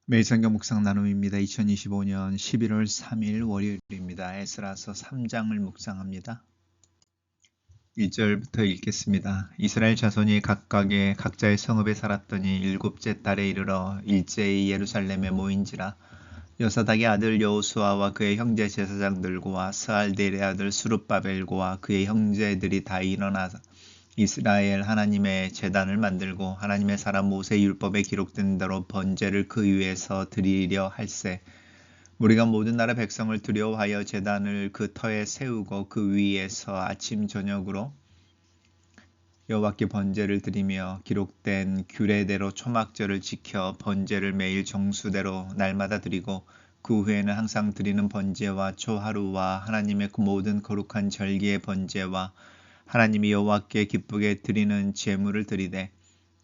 매일 성경 묵상 나눔입니다. 2025년 11월 3일 월요일입니다. 에스라서 3장을 묵상합니다. 1절부터 읽겠습니다. 이스라엘 자손이 각자의 성읍에 살았더니 일곱째 달에 이르러 일제히 예루살렘에 모인지라. 요사닥의 아들 여호수아와 그의 형제 제사장들과 스알델의 아들 스룹바벨과 그의 형제들이 다 일어나 이스라엘 하나님의 제단을 만들고 하나님의 사람 모세 율법에 기록된 대로 번제를 그 위에서 드리려 할세. 우리가 모든 나라 백성을 두려워하여 제단을 그 터에 세우고 그 위에서 아침 저녁으로 여호와께 번제를 드리며 기록된 규례대로 초막절을 지켜 번제를 매일 정수대로 날마다 드리고 그 후에는 항상 드리는 번제와 초하루와 하나님의 그 모든 거룩한 절기의 번제와 하나님이 여호와께 기쁘게 드리는 제물을 드리되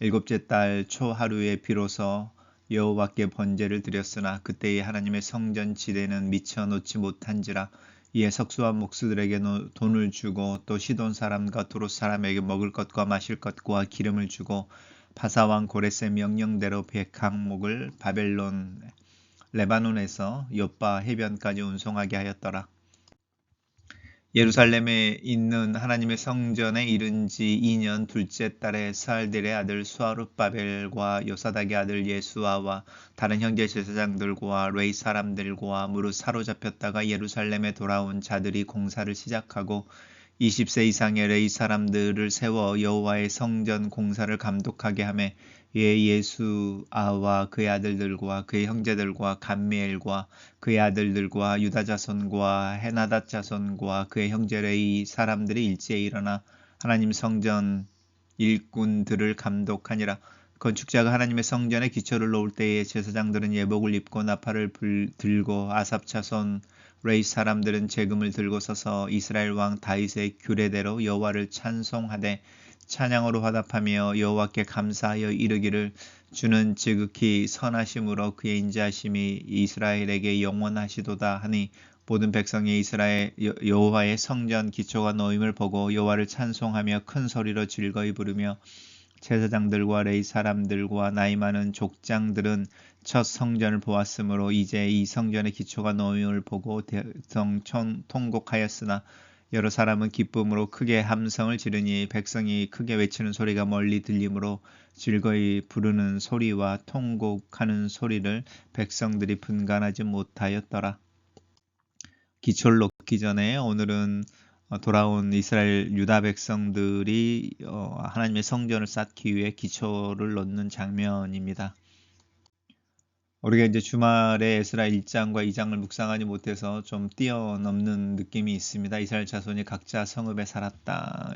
일곱째 달 초하루에 비로소 여호와께 번제를 드렸으나 그때의 하나님의 성전 지대는 미쳐 놓지 못한지라. 이에 석수와 목수들에게 돈을 주고 또 시돈 사람과 두롯 사람에게 먹을 것과 마실 것과 기름을 주고 바사왕 고레스의 명령대로 100항목을 바벨론 레바논에서 욥바 해변까지 운송하게 하였더라. 예루살렘에 있는 하나님의 성전에 이른 지 2년 둘째 달에 스알델의 아들 수아룹바벨과 요사닥의 아들 예수아와 다른 형제 제사장들과 레이 사람들과 무릇 사로잡혔다가 예루살렘에 돌아온 자들이 공사를 시작하고 20세 이상의 레이 사람들을 세워 여호와의 성전 공사를 감독하게 하며 예수아와 그의 아들들과 그의 형제들과 감미엘과 그의 아들들과 유다 자손과 헤나닷 자손과 그의 형제 레이 사람들이 일제히 일어나 하나님 성전 일꾼들을 감독하니라. 건축자가 하나님의 성전에 기초를 놓을 때에 제사장들은 예복을 입고 나팔을 들고 아삽 자손 레이 사람들은 재금을 들고 서서 이스라엘 왕 다윗의 규례대로 여호와를 찬송하되 찬양으로 화답하며 여호와께 감사하여 이르기를 주는 지극히 선하심으로 그의 인자하심이 이스라엘에게 영원하시도다 하니 모든 백성이 이스라엘 여호와의 성전 기초가 놓임을 보고 여호와를 찬송하며 큰 소리로 즐거이 부르며 제사장들과 레위 사람들과 나이 많은 족장들은 첫 성전을 보았으므로 이제 이 성전의 기초가 놓임을 보고 대성 통곡하였으나 여러 사람은 기쁨으로 크게 함성을 지르니 백성이 크게 외치는 소리가 멀리 들리므로 즐거이 부르는 소리와 통곡하는 소리를 백성들이 분간하지 못하였더라. 기초를 놓기 전에 오늘은 돌아온 이스라엘 유다 백성들이 하나님의 성전을 쌓기 위해 기초를 놓는 장면입니다. 우리가 이제 주말에 에스라 1장과 2장을 묵상하지 못해서 좀 뛰어넘는 느낌이 있습니다. 이스라엘 자손이 각자 성읍에 살았다.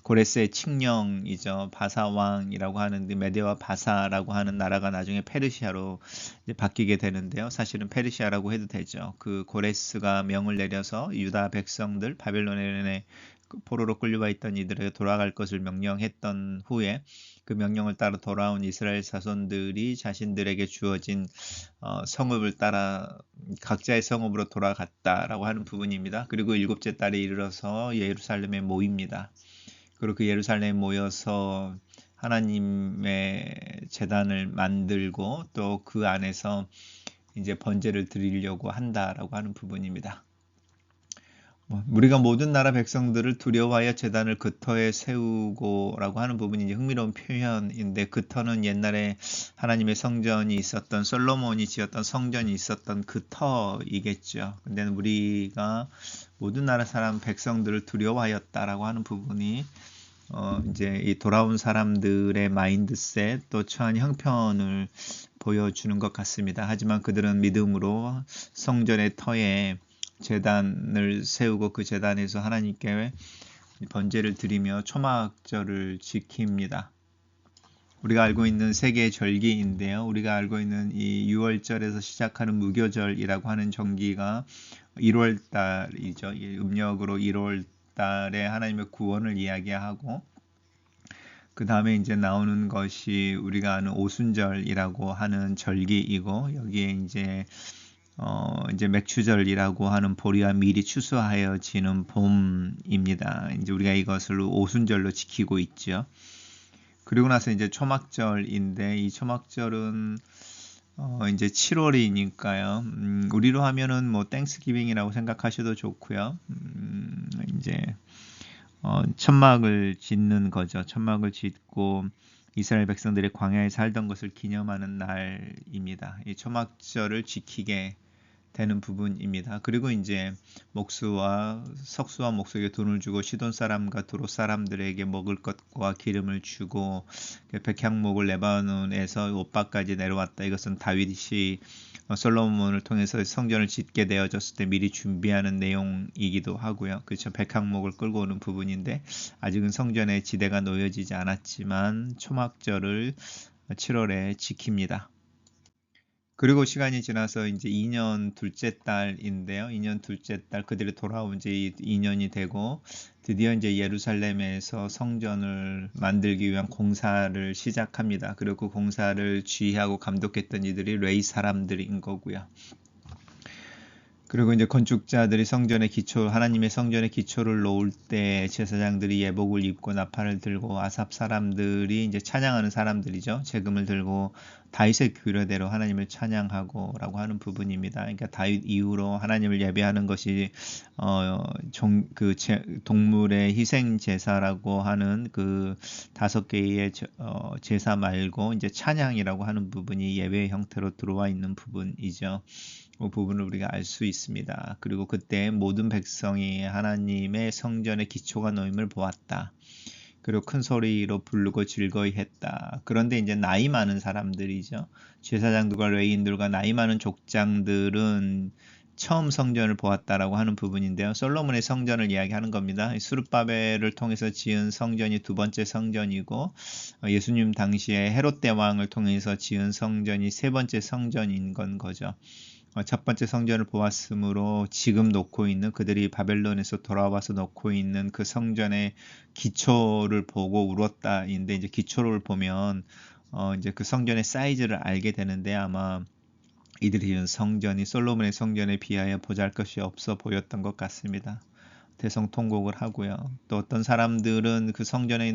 고레스의 칙령이죠. 바사왕이라고 하는데 메대와 바사라고 하는 나라가 나중에 페르시아로 이제 바뀌게 되는데요. 사실은 페르시아라고 해도 되죠. 그 고레스가 명을 내려서 유다 백성들 바벨론에 포로로 끌려와 있던 이들에게 돌아갈 것을 명령했던 후에 그 명령을 따라 돌아온 이스라엘 자손들이 자신들에게 주어진 성읍을 따라 각자의 성읍으로 돌아갔다라고 하는 부분입니다. 그리고 일곱째 달에 이르러서 예루살렘에 모입니다. 그리고 그 예루살렘에 모여서 하나님의 제단을 만들고 또 그 안에서 이제 번제를 드리려고 한다라고 하는 부분입니다. 우리가 모든 나라 백성들을 두려워하여 제단을 그 터에 세우고라고 하는 부분이 이제 흥미로운 표현인데 그 터는 옛날에 하나님의 성전이 있었던 솔로몬이 지었던 성전이 있었던 그 터이겠죠. 근데 우리가 모든 나라 사람 백성들을 두려워하였다라고 하는 부분이 이제 이 돌아온 사람들의 마인드셋 또 처한 형편을 보여주는 것 같습니다. 하지만 그들은 믿음으로 성전의 터에 제단을 세우고 그 제단에서 하나님께 번제를 드리며 초막절을 지킵니다. 우리가 알고 있는 세계의 절기인데요. 우리가 알고 있는 이 6월절에서 시작하는 무교절이라고 하는 절기가 1월달이죠. 음력으로 1월달에 하나님의 구원을 이야기하고 그 다음에 이제 나오는 것이 우리가 아는 오순절이라고 하는 절기이고 여기에 이제 맥추절이라고 하는 보리와 밀이 추수하여지는 봄입니다. 이제 우리가 이것을 오순절로 지키고 있죠. 그리고 나서 이제 초막절인데 이 초막절은 이제 7월이니까요. 우리로 하면은 뭐 땡스기빙이라고 생각하셔도 좋고요. 이제 천막을 짓는 거죠. 천막을 짓고 이스라엘 백성들이 광야에 살던 것을 기념하는 날입니다. 이 초막절을 지키게 되는 부분입니다. 그리고 이제 석수와 목수에게 돈을 주고 시돈 사람과 두로 사람들에게 먹을 것과 기름을 주고 백향목을 레바논에서 옷바까지 내려왔다. 이것은 다윗이 솔로몬을 통해서 성전을 짓게 되어졌을 때 미리 준비하는 내용이기도 하고요. 그렇죠. 백향목을 끌고 오는 부분인데 아직은 성전에 지대가 놓여지지 않았지만 초막절을 7월에 지킵니다. 그리고 시간이 지나서 이제 2년 둘째 달인데요. 2년 둘째 달 그들이 돌아온 지 2년이 되고 드디어 이제 예루살렘에서 성전을 만들기 위한 공사를 시작합니다. 그리고 그 공사를 지휘하고 감독했던 이들이 레위 사람들인 거고요. 그리고 이제 건축자들이 하나님의 성전의 기초를 놓을 때 제사장들이 예복을 입고 나팔을 들고 아삽 사람들이 이제 찬양하는 사람들이죠. 재금을 들고 다윗의 규례대로 하나님을 찬양하고라고 하는 부분입니다. 그러니까 다윗 이후로 하나님을 예배하는 것이 동물의 희생 제사라고 하는 그 5개의 제사 말고 이제 찬양이라고 하는 부분이 예배의 형태로 들어와 있는 부분이죠. 그 부분을 우리가 알 수 있습니다. 그리고 그때 모든 백성이 하나님의 성전의 기초가 놓임을 보았다. 그리고 큰 소리로 부르고 즐거이 했다. 그런데 이제 나이 많은 사람들이죠. 제사장들과 레위인들과 나이 많은 족장들은 처음 성전을 보았다라고 하는 부분인데요. 솔로몬의 성전을 이야기하는 겁니다. 스룹바벨을 통해서 지은 성전이 두 번째 성전이고 예수님 당시에 헤롯 대왕을 통해서 지은 성전이 세 번째 성전인 건 거죠. 첫 번째 성전을 보았으므로 지금 놓고 있는 그들이 바벨론에서 돌아와서 놓고 있는 그 성전의 기초를 보고 울었다인데 이제 기초를 보면 이제 그 성전의 사이즈를 알게 되는데 아마 이들이 지은 성전이 솔로몬의 성전에 비하여 보잘것이 없어 보였던 것 같습니다. 대성통곡을 하고요. 또 어떤 사람들은 그 성전에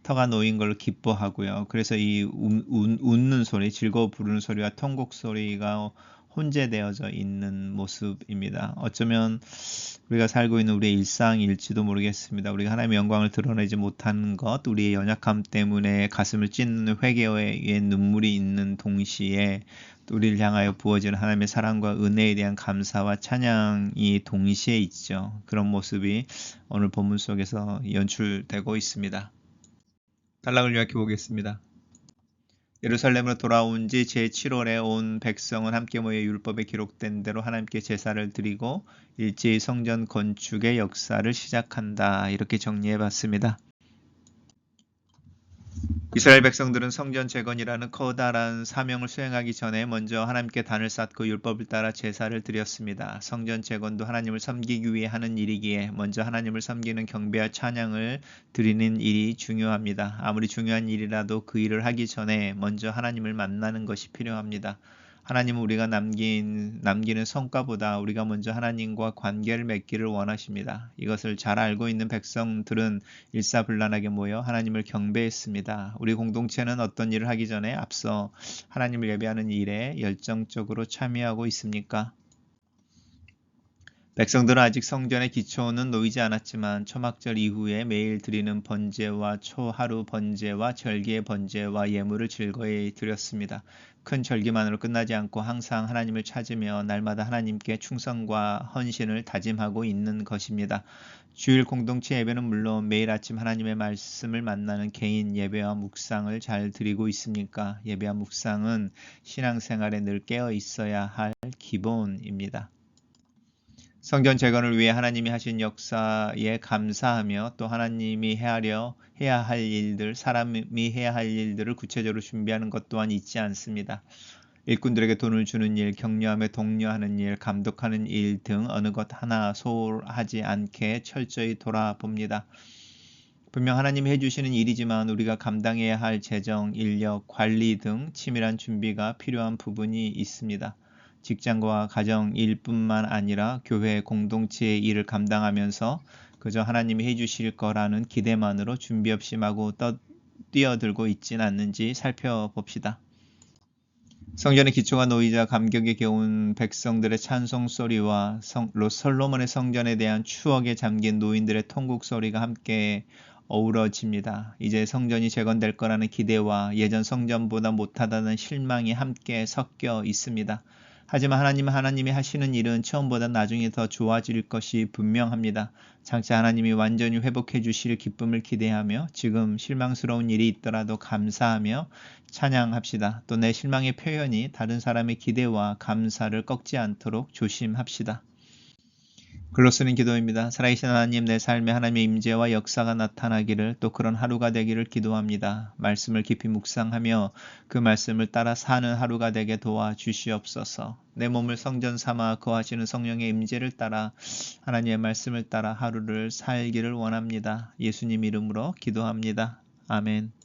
터가 놓인 걸 기뻐하고요. 그래서 이 웃는 소리, 즐거워 부르는 소리와 통곡 소리가 혼재되어져 있는 모습입니다. 어쩌면 우리가 살고 있는 우리의 일상일지도 모르겠습니다. 우리가 하나님의 영광을 드러내지 못하는 것, 우리의 연약함 때문에 가슴을 찢는 회개의 눈물이 있는 동시에 우리를 향하여 부어지는 하나님의 사랑과 은혜에 대한 감사와 찬양이 동시에 있죠. 그런 모습이 오늘 본문 속에서 연출되고 있습니다. 단락을 요약해 보겠습니다. 예루살렘으로 돌아온 지 제7월에 온 백성은 함께 모여 율법에 기록된 대로 하나님께 제사를 드리고 일제히 성전 건축의 역사를 시작한다. 이렇게 정리해 봤습니다. 이스라엘 백성들은 성전 재건이라는 커다란 사명을 수행하기 전에 먼저 하나님께 단을 쌓고 율법을 따라 제사를 드렸습니다. 성전 재건도 하나님을 섬기기 위해 하는 일이기에 먼저 하나님을 섬기는 경배와 찬양을 드리는 일이 중요합니다. 아무리 중요한 일이라도 그 일을 하기 전에 먼저 하나님을 만나는 것이 필요합니다. 하나님은 우리가 남기는 성과보다 우리가 먼저 하나님과 관계를 맺기를 원하십니다. 이것을 잘 알고 있는 백성들은 일사불란하게 모여 하나님을 경배했습니다. 우리 공동체는 어떤 일을 하기 전에 앞서 하나님을 예배하는 일에 열정적으로 참여하고 있습니까? 백성들은 아직 성전의 기초는 놓이지 않았지만 초막절 이후에 매일 드리는 번제와 초하루 번제와 절기의 번제와 예물을 즐거이 드렸습니다. 큰 절기만으로 끝나지 않고 항상 하나님을 찾으며 날마다 하나님께 충성과 헌신을 다짐하고 있는 것입니다. 주일 공동체 예배는 물론 매일 아침 하나님의 말씀을 만나는 개인 예배와 묵상을 잘 드리고 있습니까? 예배와 묵상은 신앙생활에 늘 깨어 있어야 할 기본입니다. 성전 재건을 위해 하나님이 하신 역사에 감사하며 또 하나님이 해야 할 일들, 사람이 해야 할 일들을 구체적으로 준비하는 것 또한 있지 않습니다. 일꾼들에게 돈을 주는 일, 격려하며 독려하는 일, 감독하는 일 등 어느 것 하나 소홀하지 않게 철저히 돌아봅니다. 분명 하나님이 해주시는 일이지만 우리가 감당해야 할 재정, 인력, 관리 등 치밀한 준비가 필요한 부분이 있습니다. 직장과 가정 일뿐만 아니라 교회 공동체의 일을 감당하면서 그저 하나님이 해주실 거라는 기대만으로 준비 없이 마구 뛰어들고 있진 않는지 살펴봅시다. 성전의 기초가 놓이자 감격에 겨운 백성들의 찬송 소리와 솔로몬의 성전에 대한 추억에 잠긴 노인들의 통곡 소리가 함께 어우러집니다. 이제 성전이 재건될 거라는 기대와 예전 성전보다 못하다는 실망이 함께 섞여 있습니다. 하지만 하나님이 하시는 일은 처음보다 나중에 더 좋아질 것이 분명합니다. 장차 하나님이 완전히 회복해 주실 기쁨을 기대하며 지금 실망스러운 일이 있더라도 감사하며 찬양합시다. 또 내 실망의 표현이 다른 사람의 기대와 감사를 꺾지 않도록 조심합시다. 글로 쓰는 기도입니다. 살아계신 하나님, 내 삶에 하나님의 임재와 역사가 나타나기를, 또 그런 하루가 되기를 기도합니다. 말씀을 깊이 묵상하며 그 말씀을 따라 사는 하루가 되게 도와주시옵소서. 내 몸을 성전 삼아 거하시는 성령의 임재를 따라 하나님의 말씀을 따라 하루를 살기를 원합니다. 예수님 이름으로 기도합니다. 아멘.